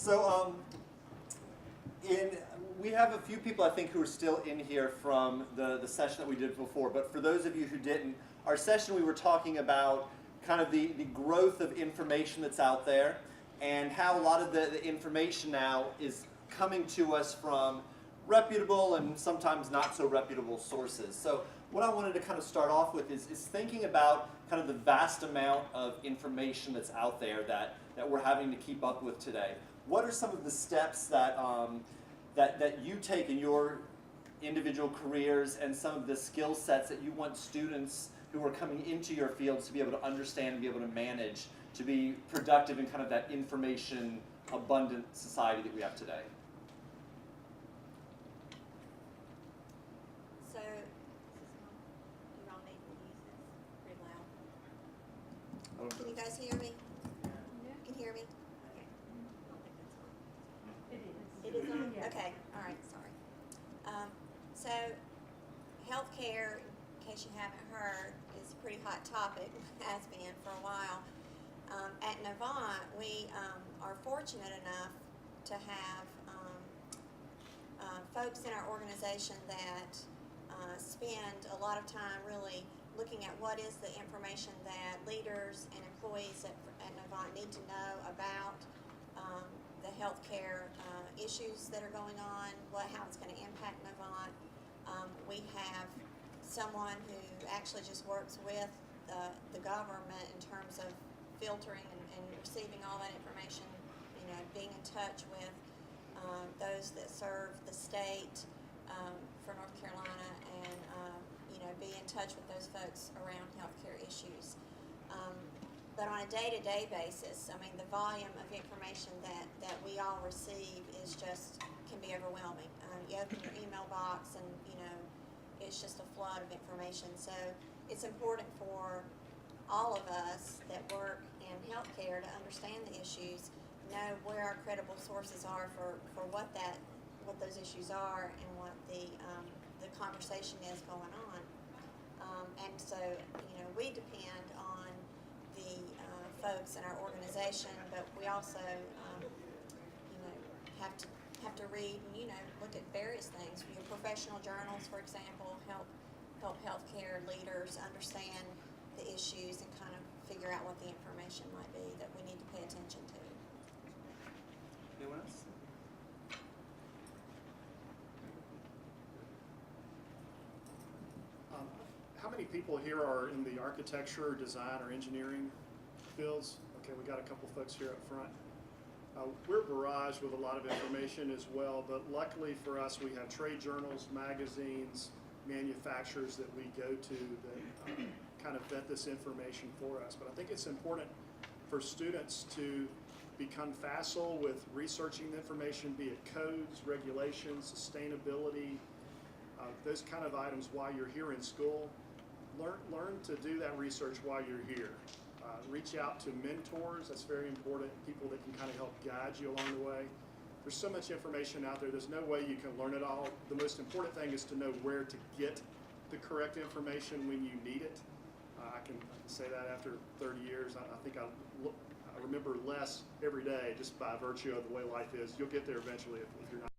So we have a few people, I think, who are still in here from the session that we did before. But for those of you who didn't, our session we were talking about kind of the growth of information that's out there and how a lot of the information now is coming to us from reputable and sometimes not so reputable sources. So what I wanted to kind of start off with is thinking about kind of the vast amount of information that's out there that we're having to keep up with today. What are some of the steps that that you take in your individual careers and some of the skill sets that you want students who are coming into your fields to be able to understand and be able to manage to be productive in kind of that information abundant society that we have today? So, you all need to use this pretty loud. Can you guys hear me? Can you hear me? Okay. It is on? Okay, all right, sorry. So, healthcare, in case you haven't heard, is a pretty hot topic, has been for a while. At Novant, we are fortunate enough to have folks in our organization that spend a lot of time really looking at what is the information that leaders and employees at Novant need to know about the healthcare issues that are going on, how it's going to impact Novant. We have someone who actually just works with the government in terms of filtering and receiving all that information, you know, being in touch with those that serve the state for North Carolina and, you know, be in touch with those folks around healthcare issues. But on a day-to-day basis, I mean, the volume of information that we all receive is just, can be overwhelming. You open your email box and, you know, it's just a flood of information. So it's important for all of us that work in healthcare to understand the issues, know where our credible sources are for what those issues are and what the conversation is going on. And so, you know, we depend on the folks in our organization, but we also, you know, have to read and, you know, look at various things. Your professional journals, for example, help healthcare leaders understand the issues and kind of figure out what the information might be that we need to pay attention to. Anyone else? How many people here are in the architecture, design, or engineering fields? Okay, we got a couple folks here up front. We're barraged with a lot of information as well, but luckily for us, we have trade journals, magazines, manufacturers that we go to that kind of vet this information for us. But I think it's important for students to become facile with researching the information, be it codes, regulations, sustainability, those kind of items while you're here in school. Learn to do that research while you're here. Reach out to mentors, that's very important, people that can kind of help guide you along the way. There's so much information out there, there's no way you can learn it all. The most important thing is to know where to get the correct information when you need it. I can say that after 30 years, I think I remember less every day just by virtue of the way life is. You'll get there eventually if you're not.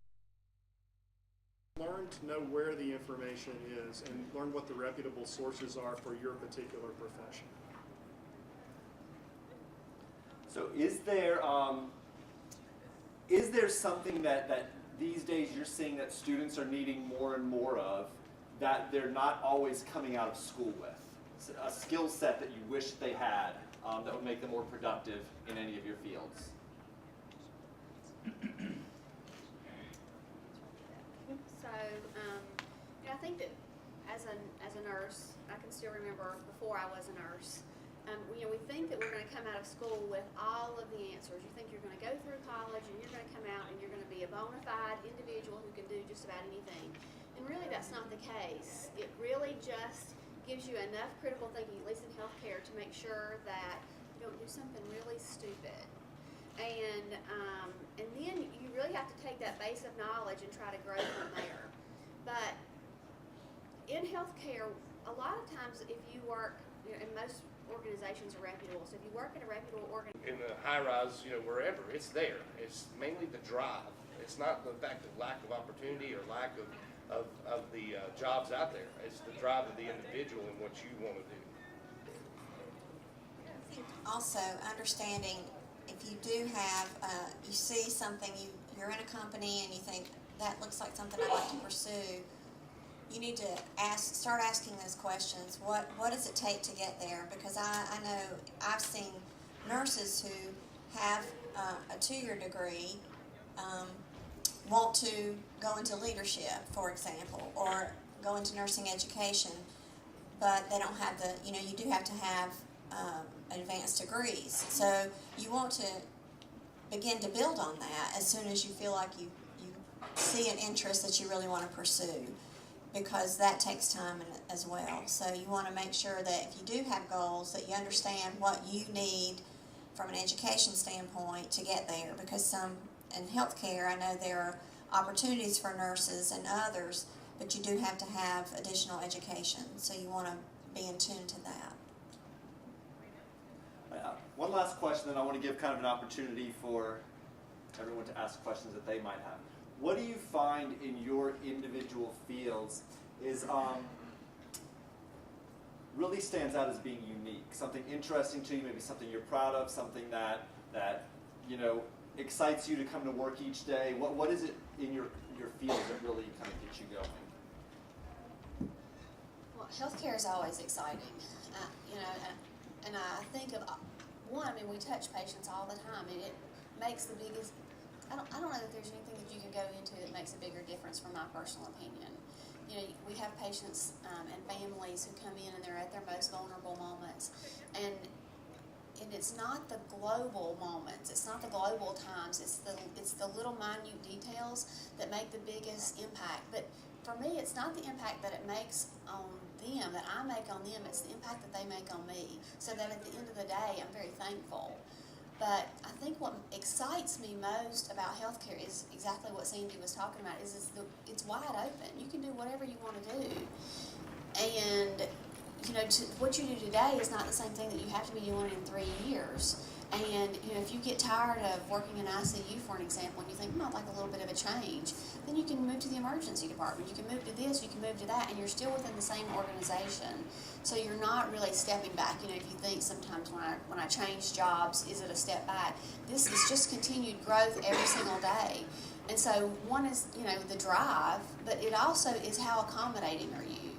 Learn to know where the information is and learn what the reputable sources are for your particular profession. So is there something that these days you're seeing that students are needing more and more of that they're not always coming out of school with? A skill set that you wish they had that would make them more productive in any of your fields? So, you know, I think that as a nurse, I can still remember before I was a nurse. You know, we think that we're going to come out of school with all of the answers. You think you're going to go through college and you're going to come out and you're going to be a bona fide individual who can do just about anything. And really that's not the case. It really just gives you enough critical thinking, at least in healthcare, to make sure that you don't do something really stupid. And then you really have to take that base of knowledge and try to grow from there. But in healthcare, a lot of times if you work, you know, and most organizations are reputable. So if you work at a reputable organization, In the high rise, wherever, it's there. It's mainly the drive. It's not the fact of lack of opportunity or lack of the jobs out there. It's the drive of the individual and what you want to do. Also, understanding if you do have, you see something, you're in a company and you think, that looks like something I'd like to pursue, you need to start asking those questions. What does it take to get there? Because I know I've seen nurses who have a 2-year degree want to go into leadership, for example, or go into nursing education, but they don't have you do have to have advanced degrees. So you want to begin to build on that as soon as you feel like you see an interest that you really want to pursue, because that takes time as well. So you want to make sure that if you do have goals, that you understand what you need from an education standpoint to get there, because in healthcare, I know there are opportunities for nurses and others, but you do have to have additional education, so you want to be in tune to that. One last question, then I want to give kind of an opportunity for everyone to ask questions that they might have. What do you find in your individual fields is really stands out as being unique? Something interesting to you, maybe something you're proud of, something that excites you to come to work each day. What is it in your field that really kind of gets you going? Well, healthcare is always exciting, and I think of one. I mean, we touch patients all the time, and it makes the biggest. I don't know that there's anything that you can go into that makes a bigger difference, from my personal opinion. We have patients and families who come in and they're at their most vulnerable moments, and it's not the global moments, it's not the global times, it's the little minute details that make the biggest impact. But for me, it's not the impact that it makes on them, that I make on them, it's the impact that they make on me. So that at the end of the day, I'm very thankful. But I think what excites me most about healthcare is exactly what Sandy was talking about, is it's wide open. You can do whatever you want to do. And what you do today is not the same thing that you have to be doing in 3 years. And if you get tired of working in ICU, for an example, and you think, I'd like a little bit of a change, then you can move to the emergency department. You can move to this, you can move to that, and you're still within the same organization. So you're not really stepping back. If you think sometimes when I change jobs, is it a step back? This is just continued growth every single day. And so one is, the drive, but it also is how accommodating are you?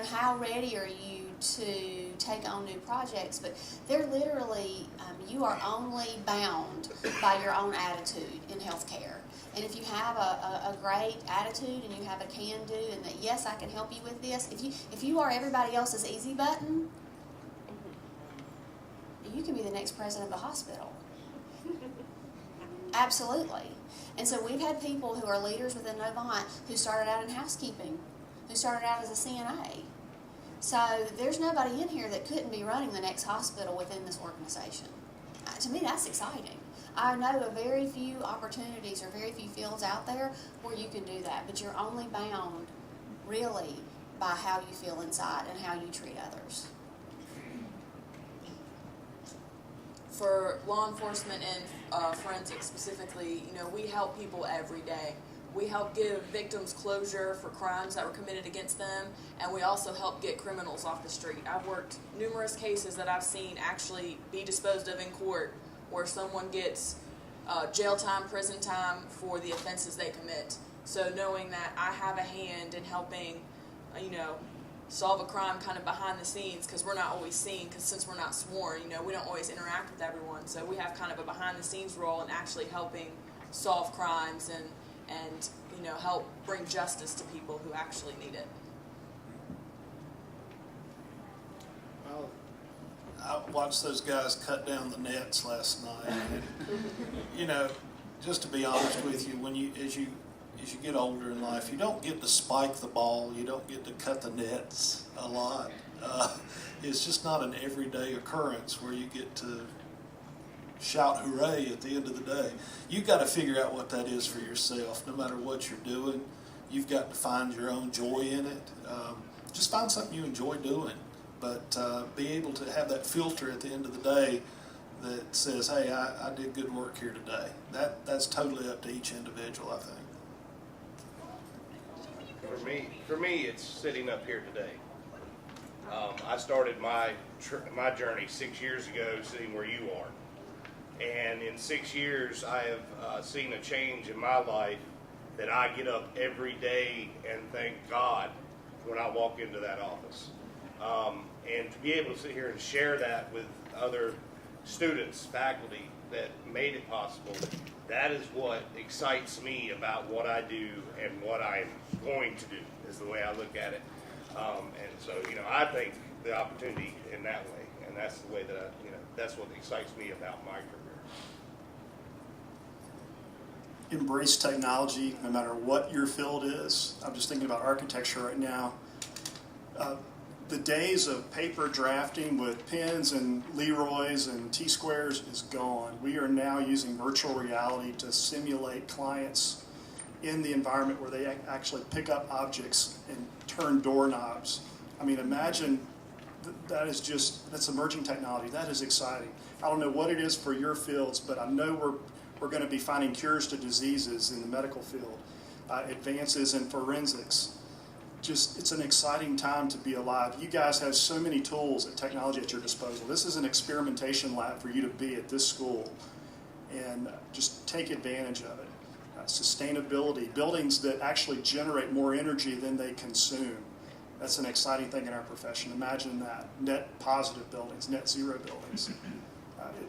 How ready are you to take on new projects? But they're literally, you are only bound by your own attitude in healthcare. And if you have a great attitude and you have a can-do, and that, yes, I can help you with this, if you are everybody else's easy button, you can be the next president of the hospital. Absolutely. And so we've had people who are leaders within Novant who started out in housekeeping, who started out as a CNA. So there's nobody in here that couldn't be running the next hospital within this organization. To me, that's exciting. I know of very few opportunities or very few fields out there where you can do that, but you're only bound, really, by how you feel inside and how you treat others. For law enforcement and forensics specifically, we help people every day. We help give victims closure for crimes that were committed against them, and we also help get criminals off the street. I've worked numerous cases that I've seen actually be disposed of in court, where someone gets jail time, prison time for the offenses they commit. So knowing that I have a hand in helping, solve a crime kind of behind the scenes, because we're not always seen, because since we're not sworn, we don't always interact with everyone. So we have kind of a behind the scenes role in actually helping solve crimes and help bring justice to people who actually need it. Well, I watched those guys cut down the nets last night. And, just to be honest with you, as you get older in life, you don't get to spike the ball. You don't get to cut the nets a lot. It's just not an everyday occurrence where you get to shout hooray at the end of the day. You've got to figure out what that is for yourself. No matter what you're doing, you've got to find your own joy in it. Just find something you enjoy doing. but be able to have that filter at the end of the day that says, hey, I did good work here today. That's totally up to each individual, I think. For me, it's sitting up here today. I started my journey 6 years ago, sitting where you are, and in 6 years, I have seen a change in my life that I get up every day and thank God when I walk into that office. And to be able to sit here and share that with other students, faculty that made it possible, that is what excites me about what I do and what I'm going to do, is the way I look at it. And so, I think the opportunity in that way, and that's the way that that's what excites me about my career. Embrace technology no matter what your field is. I'm just thinking about architecture right now. The days of paper drafting with pens and Leroys and T-squares is gone. We are now using virtual reality to simulate clients in the environment where they actually pick up objects and turn doorknobs. I mean, imagine that's emerging technology. That is exciting. I don't know what it is for your fields, but I know we're going to be finding cures to diseases in the medical field, advances in forensics. It's an exciting time to be alive. You guys have so many tools and technology at your disposal. This is an experimentation lab for you to be at this school, and just take advantage of it. Sustainability, buildings that actually generate more energy than they consume. That's an exciting thing in our profession. Imagine that. Net positive buildings, net zero buildings.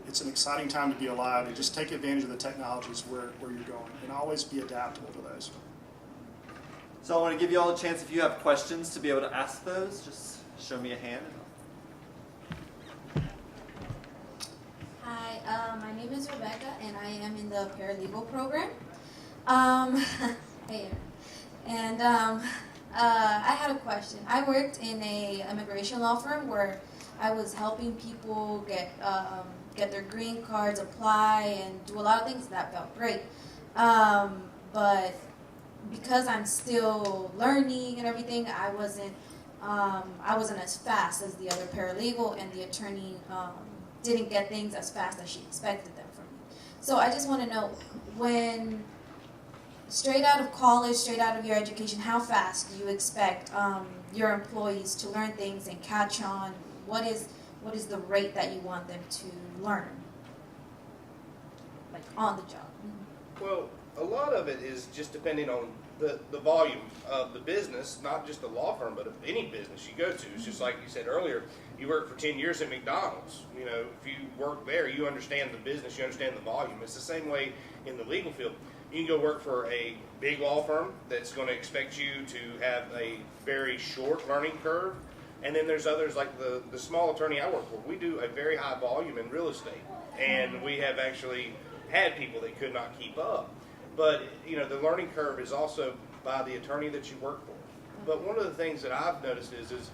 It's an exciting time to be alive, and just take advantage of the technologies where you're going, and always be adaptable to those. So I want to give you all a chance, if you have questions, to be able to ask those. Just show me a hand. Hi, my name is Rebecca, and I am in the paralegal program. Hey, and I had a question. I worked in a immigration law firm where I was helping people get their green cards, apply, and do a lot of things. That felt great. But because I'm still learning and everything, I wasn't as fast as the other paralegal, and the attorney didn't get things as fast as she expected them from me. So I just want to know, when straight out of college, straight out of your education, how fast do you expect your employees to learn things and catch on? What is the rate that you want them to learn, like on the job? Well, a lot of it is just depending on the volume of the business, not just the law firm, but of any business you go to. It's just like you said earlier, you work for 10 years at McDonald's. If you work there, you understand the business, you understand the volume. It's the same way in the legal field. You can go work for a big law firm that's going to expect you to have a very short learning curve. And then there's others like the small attorney I work for. We do a very high volume in real estate. And we have actually had people that could not keep up. But, the learning curve is also by the attorney that you work for. But one of the things that I've noticed is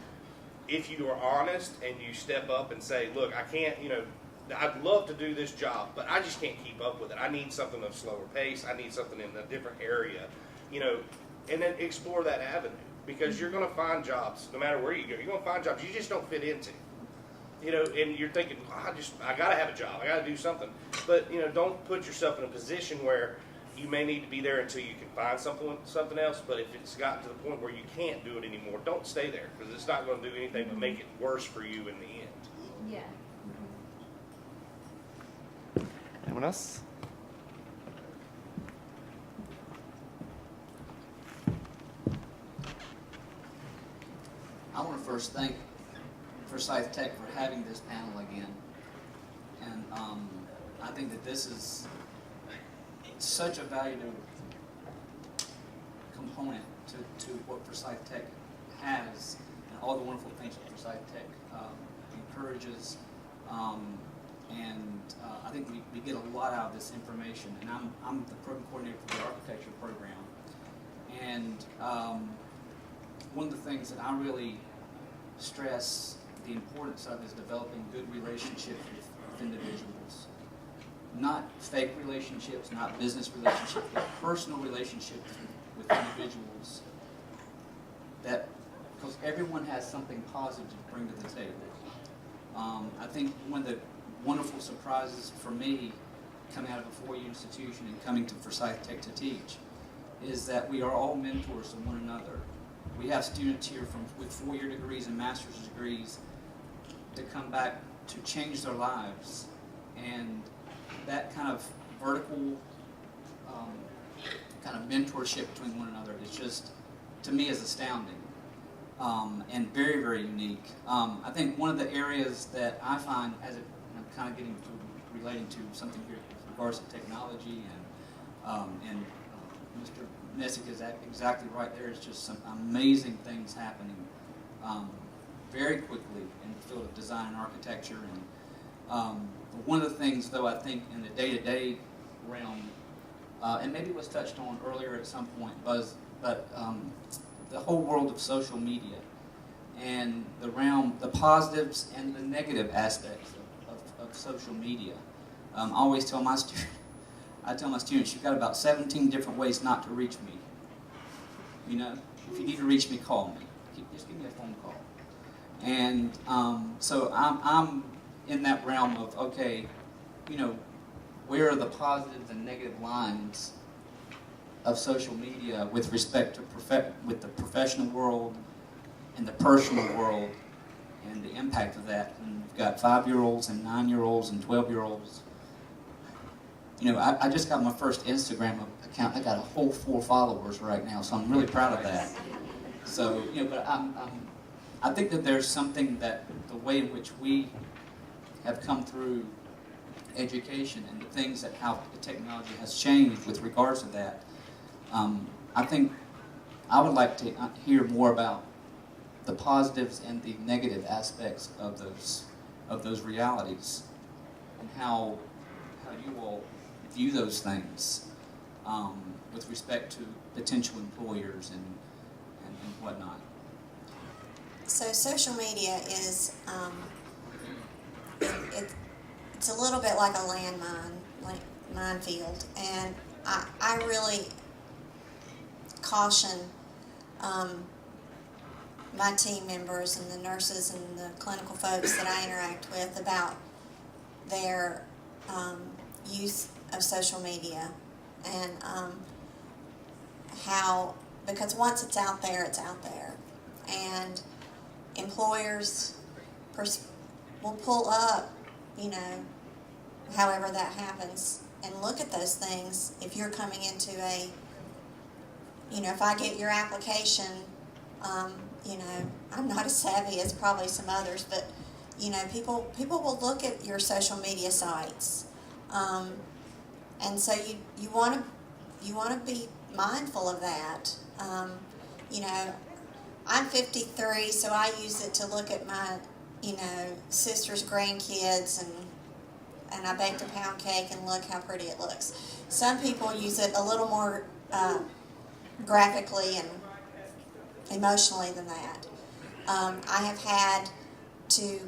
if you are honest and you step up and say, look, I can't, I'd love to do this job, but I just can't keep up with it. I need something of slower pace. I need something in a different area, and then explore that avenue, because you're going to find jobs no matter where you go. You're going to find jobs you just don't fit into, and you're thinking, I got to have a job. I got to do something. But, don't put yourself in a position where you may need to be there until you can find something else. But if it's gotten to the point where you can't do it anymore, don't stay there, because it's not going to do anything but make it worse for you in the end. Yeah. Anyone else? I want to first thank Forsyth Tech for having this panel again. And I think that this is such a valuable component to what Forsyth Tech has, and all the wonderful things that Forsyth Tech encourages. And I think we get a lot out of this information. And I'm the program coordinator for the architecture program. And one of the things that I really stress the importance of is developing good relationships with individuals. Not fake relationships, not business relationships, but personal relationships with individuals that because everyone has something positive to bring to the table. I think one of the wonderful surprises for me coming out of a four-year institution and coming to Forsyth Tech to teach is that we are all mentors to one another. We have students here with four-year degrees and master's degrees to come back to change their lives, and that kind of vertical kind of mentorship between one another is just, to me, is astounding. And very, very unique. I think one of the areas that I find, as it, I'm kind of getting to relating to something here with regards to technology, and Mr. Messick is exactly right. There's just some amazing things happening very quickly in the field of design and architecture. And one of the things, though, I think in the day-to-day realm, and maybe it was touched on earlier at some point, but the whole world of social media and the positives and the negative aspects of social media. I always tell my students, you've got about 17 different ways not to reach me. You know, if you need to reach me, call me. Just give me a phone call. And so I'm in that realm of, okay, you know, where are the positives and negative lines of social media with respect to with the professional world and the personal world, and the impact of that. And you've got 5-year-olds and 9-year-olds and 12-year-olds. You know, I just got my first Instagram account. I got a whole 4 followers right now, so I'm really proud of that. So, you know, but I think that there's something that the way in which we have come through education and the things that how the technology has changed with regards to that. I think I would like to hear more about the positives and the negative aspects of those realities, and how you all view those things with respect to potential employers and whatnot. So social media is, it's a little bit like a minefield, and I really caution my team members and the nurses and the clinical folks that I interact with about their use of social media, and how, because once it's out there, and employers will pull up, you know, however that happens, and look at those things. If you're coming into a, you know, if I get your application, you know, I'm not as savvy as probably some others, but, you know, people will look at your social media sites, and so you want to be mindful of that. You know, I'm 53, so I use it to look at my, you know, sister's grandkids, and I baked a pound cake, and look how pretty it looks. Some people use it a little more graphically and emotionally than that. I have had to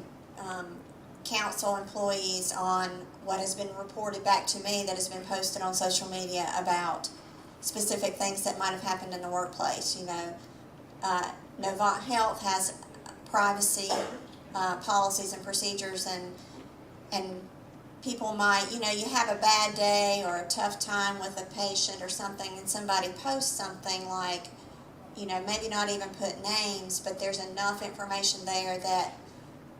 counsel employees on what has been reported back to me that has been posted on social media about specific things that might have happened in the workplace. You know, Novant Health has privacy policies and procedures, and people might, you know, you have a bad day or a tough time with a patient or something, and somebody posts something like, you know, maybe not even put names, but there's enough information there that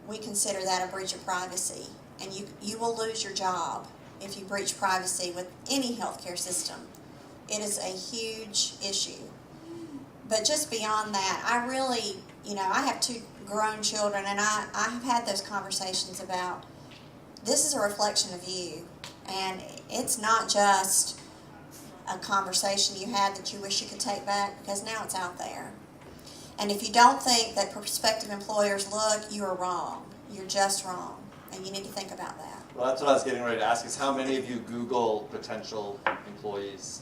we consider that a breach of privacy. And you will lose your job if you breach privacy with any healthcare system. It is a huge issue. But just beyond that, I really, you know, I have 2 grown children, and I have had those conversations about, this is a reflection of you, and it's not just a conversation you had that you wish you could take back, because now it's out there. And if you don't think that prospective employers look, you are wrong. You're just wrong, and you need to think about that. Well, that's what I was getting ready to ask, is how many of you Google potential employees?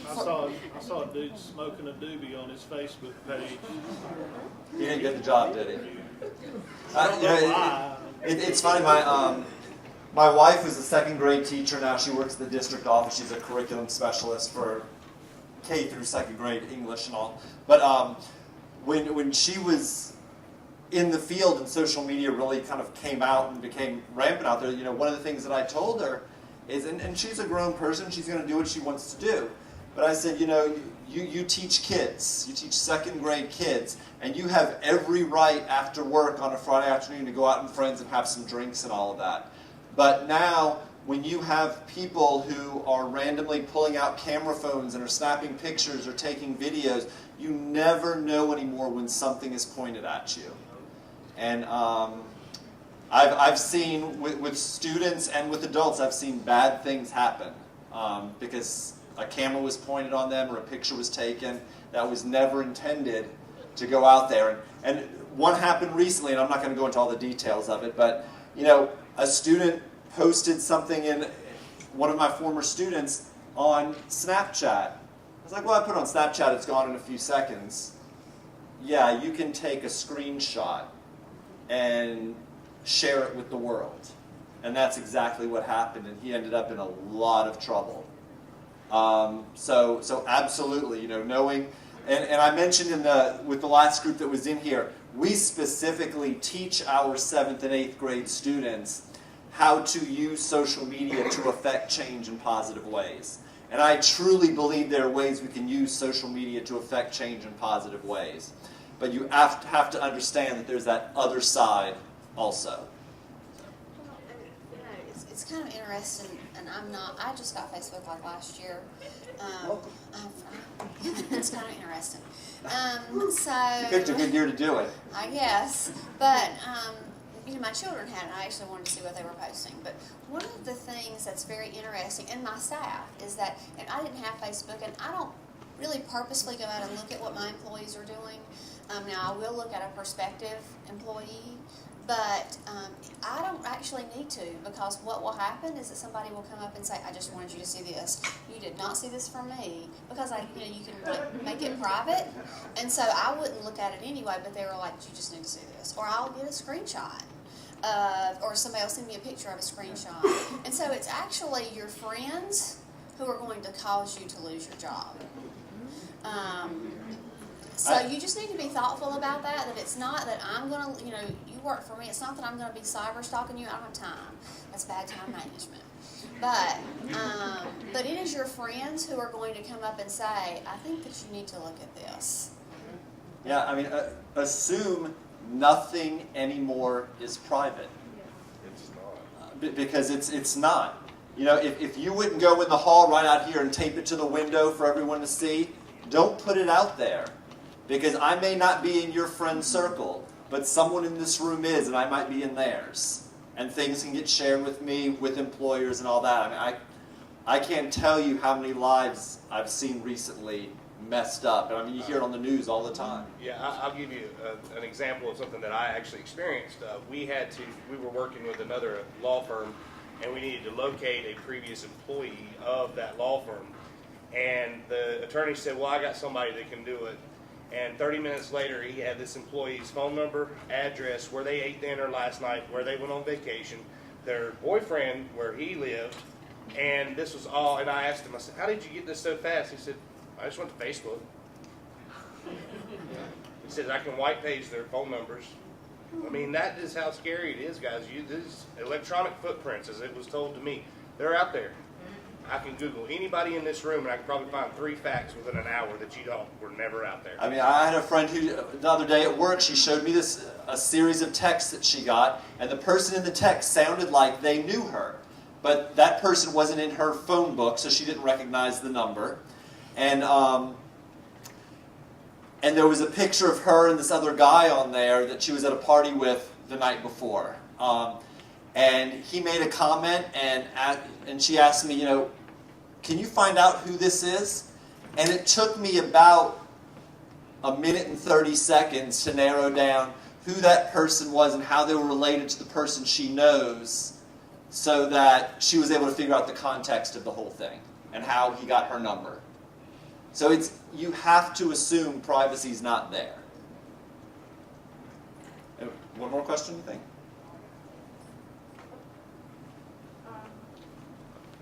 I saw a dude smoking a doobie on his Facebook page. He didn't get the job, did he? I don't know why. It's funny, my wife is a 2nd grade teacher now. She works at the district office. She's a curriculum specialist for K through second grade English and all. But when she was in the field and social media really kind of came out and became rampant out there, you know, one of the things that I told her is, and she's a grown person, she's going to do what she wants to do. But I said, you know, you teach kids, you teach second grade kids, and you have every right after work on a Friday afternoon to go out with friends and have some drinks and all of that. But now, when you have people who are randomly pulling out camera phones and are snapping pictures or taking videos, you never know anymore when something is pointed at you. And I've seen, with students and with adults, I've seen bad things happen because a camera was pointed on them or a picture was taken that was never intended to go out there. And one happened recently, and I'm not going to go into all the details of it, but you know, a student posted something in, one of my former students, on Snapchat. I was like, well, I put it on Snapchat, it's gone in a few seconds. Yeah, you can take a screenshot and share it with the world. And that's exactly what happened, and he ended up in a lot of trouble. So absolutely, you know, knowing, and I mentioned with the last group that was in here, we specifically teach our 7th and 8th grade students how to use social media to affect change in positive ways. And I truly believe there are ways we can use social media to affect change in positive ways. But you have to understand that there's that other side also. You know, it's kind of interesting, and I just got Facebook like last year. Welcome. It's kind of interesting. You picked a good year to do it. I guess, but you know, my children had it. I actually wanted to see what they were posting. But one of the things that's very interesting, and my staff, is that, and I didn't have Facebook, and I don't really purposely go out and look at what my employees are doing. Now, I will look at a prospective employee, but I don't actually need to, because what will happen is that somebody will come up and say, I just wanted you to see this. You did not see this from me, because you can make it private. And so I wouldn't look at it anyway, but they were like, you just need to see this. Or I'll get a screenshot. Or somebody will send me a picture of a screenshot. And so it's actually your friends who are going to cause you to lose your job. So you just need to be thoughtful about that it's not that I'm going to, you work for me. It's not that I'm going to be cyber stalking you. I don't have time. That's bad time management. But it is your friends who are going to come up and say, I think that you need to look at this. Yeah, I mean, assume nothing anymore is private. It's not. Because it's not. You know, if you wouldn't go in the hall right out here and tape it to the window for everyone to see, don't put it out there. Because I may not be in your friend circle, but someone in this room is, and I might be in theirs. And things can get shared with me, with employers and all that. I mean, I can't tell you how many lives I've seen recently messed up. And I mean, you hear it on the news all the time. Yeah, I'll give you an example of something that I actually experienced. We were working with another law firm, and we needed to locate a previous employee of that law firm. And the attorney said, well, I got somebody that can do it. And 30 minutes later, he had this employee's phone number, address, where they ate dinner last night, where they went on vacation, their boyfriend, where he lived, and this was all. And I asked him, I said, how did you get this so fast? He said, I just went to Facebook. He said, I can white page their phone numbers. I mean, that is how scary it is, guys. These electronic footprints, as it was told to me, they're out there. I can Google anybody in this room, and I can probably find 3 facts within an hour that were never out there. I mean, I had a friend who, the other day at work, she showed me a series of texts that she got, and the person in the text sounded like they knew her. But that person wasn't in her phone book, so she didn't recognize the number. And there was a picture of her and this other guy on there that she was at a party with the night before. And he made a comment, and she asked me, can you find out who this is? And it took me about a minute and 30 seconds to narrow down who that person was and how they were related to the person she knows, so that she was able to figure out the context of the whole thing and how he got her number. So you have to assume privacy's not there. One more question, you think?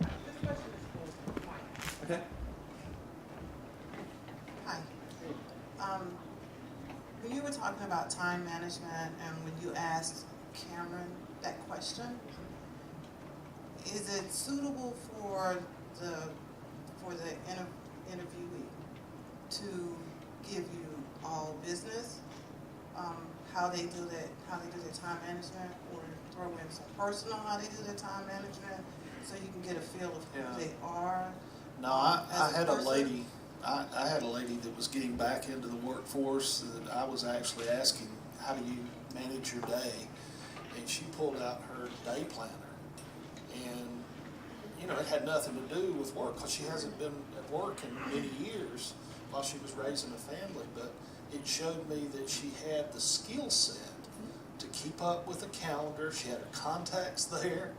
This question is for Mike. Okay. talking about time management, and when you asked Cameron that question, is it suitable for the interviewee to give you all business, how they do their time management, or throw in some personal, how they do their time management, so you can get a feel of who they are? No, I as a had a person? lady, I had a lady that was getting back into the workforce that I was actually asking, how do you manage your day? And she pulled out her day planner. And, you know, it had nothing to do with work, because she hasn't been at work in many years while she was raising a family. But it showed me that she had the skill set to keep up with the calendar. She had her contacts there,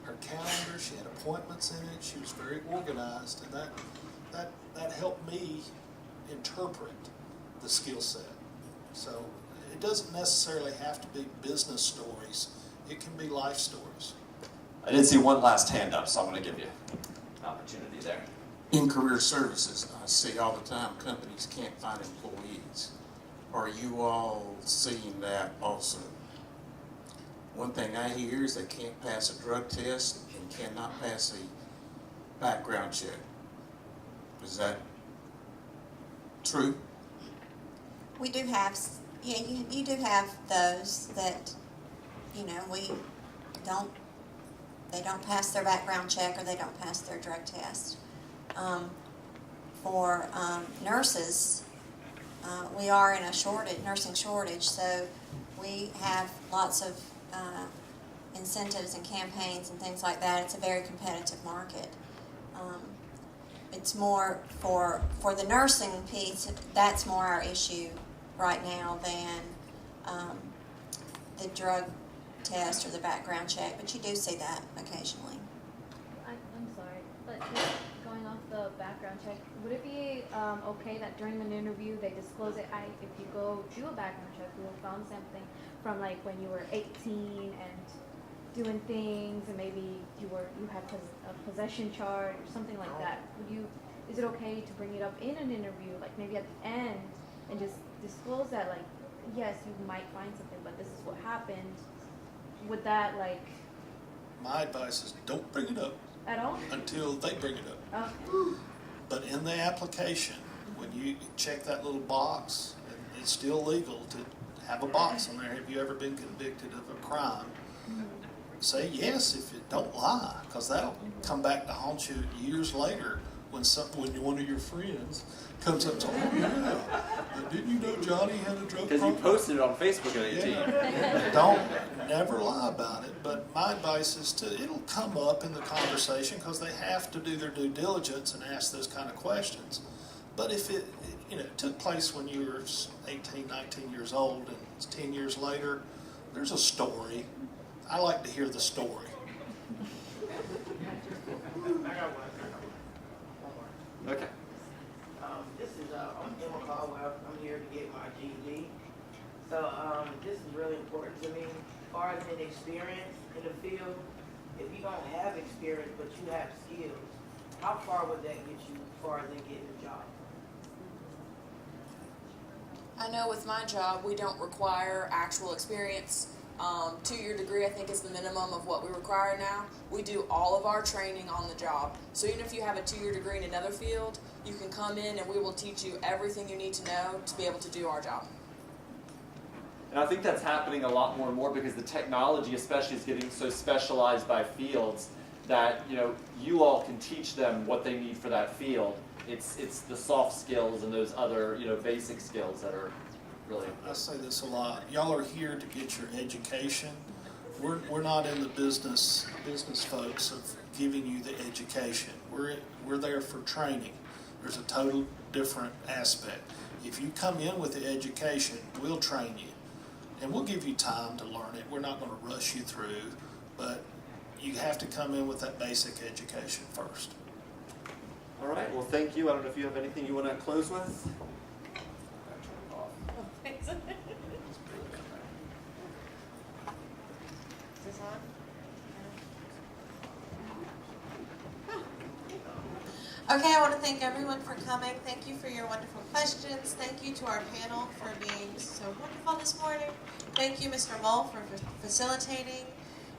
her calendar, she had appointments in it. She was very organized, and that helped me interpret the skill set. So it doesn't necessarily have to be business stories. It can be life stories. I did see one last hand up, so I'm going to give you an opportunity there. In career services, I see all the time companies can't find employees. Are you all seeing that also? One thing I hear is they can't pass a drug test and cannot pass a background check. Is that true? We do have, yeah, you do have those that, you know, they don't pass their background check, or they don't pass their drug test. For nurses, we are in a nursing shortage, so we have lots of incentives and campaigns and things like that. It's a very competitive market. It's more for the nursing piece, that's more our issue right now than the drug test or the background check, but you do see that occasionally. I'm sorry, but just going off the background check, would it be okay that during an interview they disclose it? If you go do a background check, we found something from like when you were 18 and doing things, and maybe you had a possession charge or something like that. Is it okay to bring it up in an interview, like maybe at the end, and just disclose that, like, yes, you might find something, but this is what happened? Would that, like... My advice is don't bring it up At all? until they bring it up. Okay. But in the application, when you check that little box, it's still legal to have a box on there. Have you ever been convicted of a crime? Say yes if you don't lie, because that'll come back to haunt you years later when one of your friends comes up and says, oh yeah, didn't you know Johnny had a drug problem? Because you posted it on Facebook at 18. Don't never lie about it. But my advice is it'll come up in the conversation, because they have to do their due diligence and ask those kind of questions. But if it took place when you were 18, 19 years old, and it's 10 years later, there's a story. I like to hear the story. Okay. This is I'm Emma Caldwell. I'm here to get my GED. So this is really important to me. As far as an experience in the field, if you don't have experience but you have skills, how far would that get you as far as in getting a job? I know with my job, we don't require actual experience. 2-year degree, I think, is the minimum of what we require now. We do all of our training on the job. So even if you have a 2-year degree in another field, you can come in and we will teach you everything you need to know to be able to do our job. And I think that's happening a lot more and more, because the technology especially is getting so specialized by fields that, you all can teach them what they need for that field. It's the soft skills and those other, basic skills that are really... I say this a lot. Y'all are here to get your education. We're not in the business folks of giving you the education. We're there for training. There's a total different aspect. If you come in with the education, we'll train you. And we'll give you time to learn it. We're not going to rush you through, but you have to come in with that basic education first. All right, well, thank you. I don't know if you have anything you want to close with? Is this on? Okay, I want to thank everyone for coming. Thank you for your wonderful questions. Thank you to our panel for being so wonderful this morning. Thank you, Mr. Mull, for facilitating.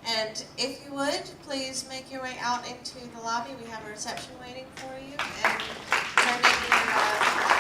And if you would, please make your way out into the lobby. We have a reception waiting for you. And turn in your